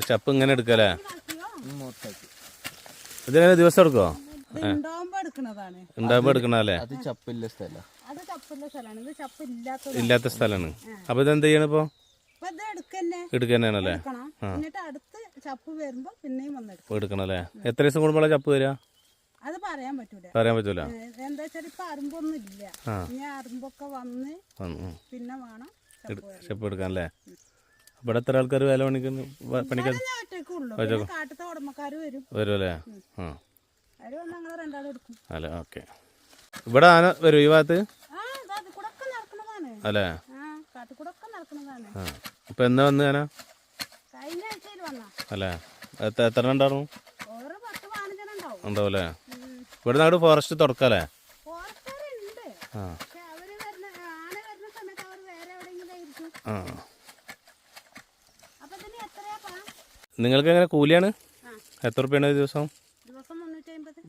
ചപ്പ് ഇങ്ങനെ എടുക്കല്ലേ? ഇതിങ്ങനെ ദിവസം എടുക്കോ? ഉണ്ടാകുമ്പോ എടുക്കണല്ലേ? ഇല്ലാത്ത സ്ഥലമാണ്. അപ്പൊ ഇതെന്ത് ചെയ്യണം ഇപ്പൊ? എടുക്കന്നെയാണല്ലേ? എടുക്കണല്ലേ? എത്ര ദിവസം കൂടുമ്പോഴാണ് ചപ്പ് വരിക? അത് പറയാൻ പറ്റൂല. എന്താ വെച്ചാൽ ഇപ്പൊ അറുമ്പൊന്നും ഇല്ല. ഇനി അറുമ്പൊക്കെ വന്ന് പിന്നെ വേണം ചപ്പ് എടുക്കാനല്ലേ? ഇവിടെ എത്ര ആൾക്കാർ വേല പണിക്കുന്നു? കാട്ടത്തെ ഉടമക്കാര് വരും. വരുമല്ലേ? അവര് വന്ന് ഞങ്ങൾ രണ്ടാളും എടുക്കും. അല്ല ഓക്കെ. ഇവിടെ ആന വരും ഈ ഭാഗത്ത് അല്ലേ? കാട്ടിക്കൂടൊക്കെ നടക്കുന്നതാണ്. അപ്പൊ എന്നാ വന്ന് ആന? കഴിഞ്ഞ ആഴ്ചയിൽ വന്നാ അല്ലേ? എത്ര ഉണ്ടായിരുന്നു? 10-15 ഉണ്ടാവും. ഉണ്ടാവൂല്ലേ? ഇവിടെ നാട് ഫോറസ്റ്റ് തുറക്കല്ലേ? നിങ്ങൾക്ക് എങ്ങനെ കൂലിയാണ്? എത്ര റുപ്യാണ് ദിവസം?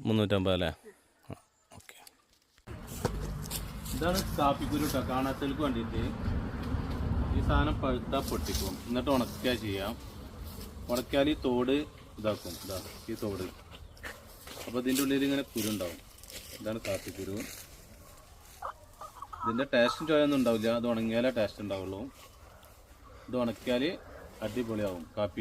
350 അല്ലേ? ഓക്കെ. ഇതാണ് കാപ്പിക്കുരു കേട്ടോ, കാണാത്തവർക്ക് വേണ്ടിയിട്ട്. ഈ സാധനം പഴുത്താൽ പൊട്ടിക്കും, എന്നിട്ട് ഉണക്കുക ചെയ്യാം. ഉണക്കിയാൽ ഈ തോട് ഇതാക്കും. ഇതാ ഈ തോട്. അപ്പോൾ ഇതിൻ്റെ ഉള്ളിൽ ഇങ്ങനെ കുരുണ്ടാവും. ഇതാണ് കാപ്പിക്കുരു. ഇതിൻ്റെ ടേസ്റ്റും ചോയൊന്നും ഉണ്ടാവില്ല. അത് ഉണങ്ങിയാലേ ടേസ്റ്റ് ഉണ്ടാവുള്ളൂ. ഇത് ഉണക്കിയാൽ അടിപൊളിയാവും കാപ്പി.